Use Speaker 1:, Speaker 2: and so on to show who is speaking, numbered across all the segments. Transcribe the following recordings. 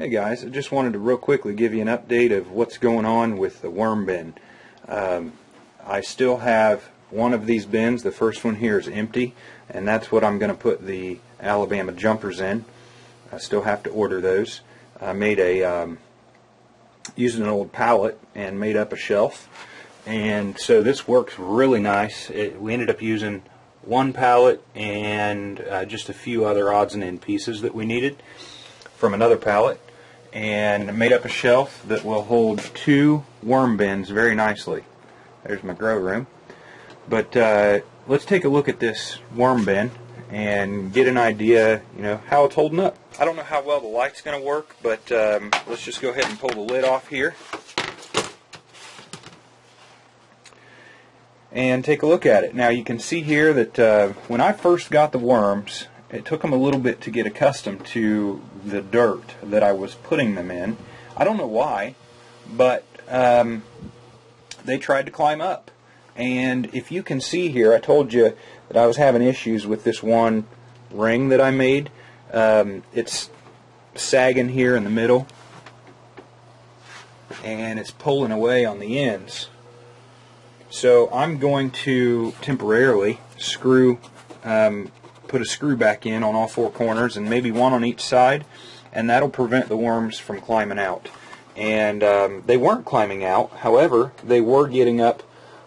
Speaker 1: Hey guys, I just wanted to real quickly give you an update of what's going on with the worm bin. I still have one of these bins. The first one here is empty, and that's what I'm going to put the Alabama jumpers in. I still have to order those. I made used an old pallet and made up a shelf, and so this works really nice. We ended up using one pallet and just a few other odds and end pieces that we needed from another pallet, and made up a shelf that will hold 2 worm bins very nicely. There's my grow room. But let's take a look at this worm bin and get an idea, how it's holding up. I don't know how well the light's going to work, but let's just go ahead and pull the lid off here and take a look at it. Now you can see here that when I first got the worms, it took them a little bit to get accustomed to the dirt that I was putting them in. I don't know why, but they tried to climb up. And if you can see here, I told you that I was having issues with this one ring that I made. It's sagging here in the middle, and it's pulling away on the ends. So I'm going to temporarily put a screw back in on all 4 corners, and maybe one on each side, and that'll prevent the worms from climbing out. And they weren't climbing out, however, they were getting up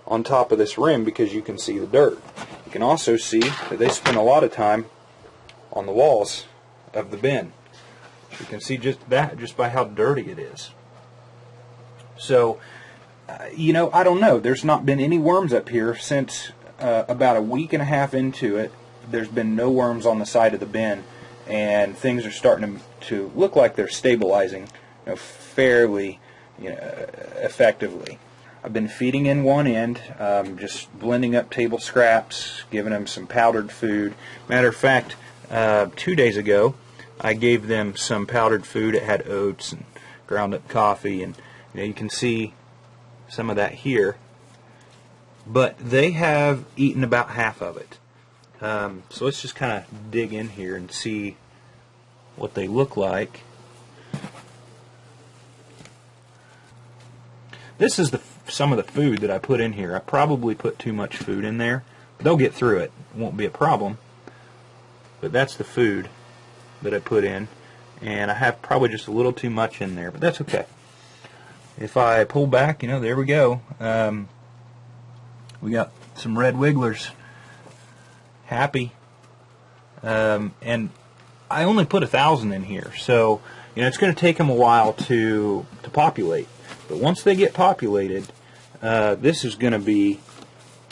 Speaker 1: on top of this rim because you can see the dirt. You can also see that they spend a lot of time on the walls of the bin. You can see just by how dirty it is. So, I don't know. There's not been any worms up here since about a week and a half into it. There's been no worms on the side of the bin, and things are starting to look like they're stabilizing fairly effectively. I've been feeding in one end, just blending up table scraps, giving them some powdered food. Matter of fact, 2 days ago, I gave them some powdered food. It had oats and ground up coffee, and you can see some of that here. But they have eaten about half of it. So let's just kind of dig in here and see what they look like. This is some of the food that I put in here. I probably put too much food in there. They'll get through it. It won't be a problem. But that's the food that I put in. And I have probably just a little too much in there, but that's okay. If I pull back, there we go. We got some red wigglers. Happy. And I only put 1,000 in here, so it's going to take them a while to populate. But once they get populated, this is going to be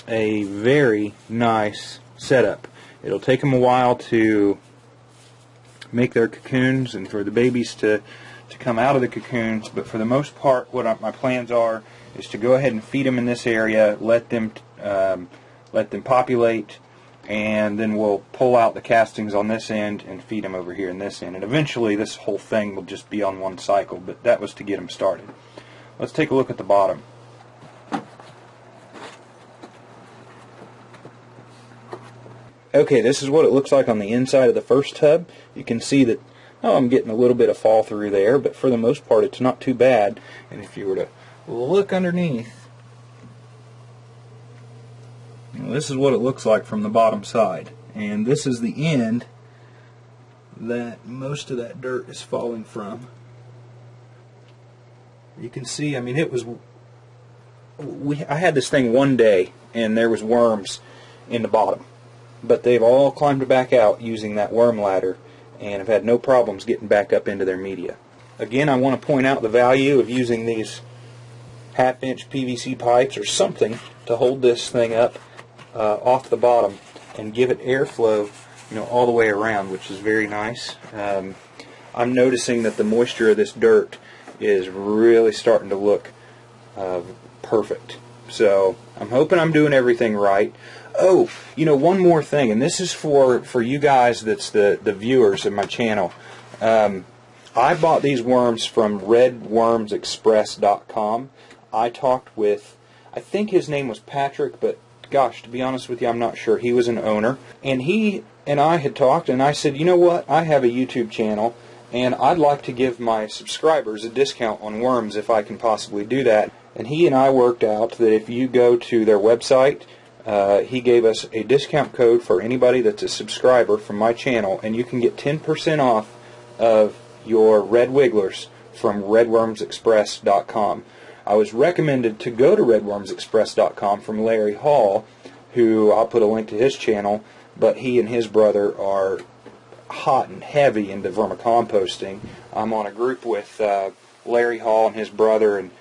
Speaker 1: a very nice setup. It'll take them a while to make their cocoons and for the babies to come out of the cocoons, but for the most part, what my plans are is to go ahead and feed them in this area, let them populate, and then we'll pull out the castings on this end and feed them over here in this end. And eventually this whole thing will just be on one cycle, but that was to get them started. Let's take a look at the bottom. Okay, this is what it looks like on the inside of the first tub. You can see that, I'm getting a little bit of fall through there, but for the most part it's not too bad. And if you were to look underneath, this is what it looks like from the bottom side. And this is the end that most of that dirt is falling from. You can see, it was... I had this thing one day, and there was worms in the bottom. But they've all climbed back out using that worm ladder, and have had no problems getting back up into their media. Again, I want to point out the value of using these half-inch PVC pipes or something to hold this thing up off the bottom and give it airflow, all the way around, which is very nice. I'm noticing that the moisture of this dirt is really starting to look perfect. So I'm hoping I'm doing everything right. Oh, one more thing, and this is for you guys that's the viewers of my channel. I bought these worms from redwormsexpress.com. I talked with, I think his name was Patrick, but gosh, to be honest with you, I'm not sure. He was an owner, and he and I had talked, and I said, you know what, I have a YouTube channel, and I'd like to give my subscribers a discount on worms if I can possibly do that. And he and I worked out that if you go to their website, he gave us a discount code for anybody that's a subscriber from my channel, and you can get 10% off of your red wigglers from redwormsexpress.com. I was recommended to go to redwormsexpress.com from Larry Hall, who I'll put a link to his channel, but he and his brother are hot and heavy into vermicomposting. I'm on a group with Larry Hall and his brother and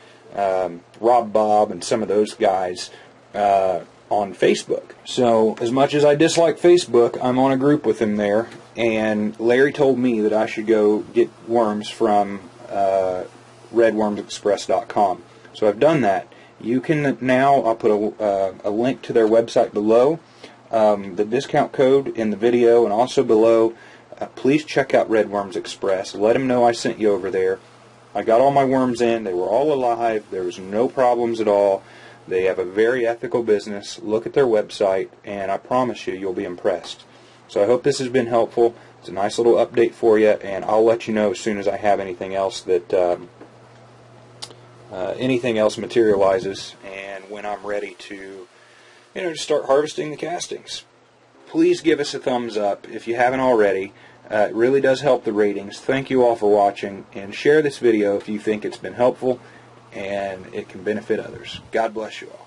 Speaker 1: Rob Bob and some of those guys on Facebook. So as much as I dislike Facebook, I'm on a group with him there, and Larry told me that I should go get worms from redwormsexpress.com. So I've done that. You can now, I'll put a link to their website below, the discount code in the video, and also below. Please check out Red Worms Express. Let them know I sent you over there. I got all my worms in. They were all alive. There was no problems at all. They have a very ethical business. Look at their website, and I promise you, you'll be impressed. So I hope this has been helpful. It's a nice little update for you, and I'll let you know as soon as I have anything else that anything else materializes, and when I'm ready to, start harvesting the castings. Please give us a thumbs up if you haven't already. It really does help the ratings. Thank you all for watching, and share this video if you think it's been helpful and it can benefit others. God bless you all.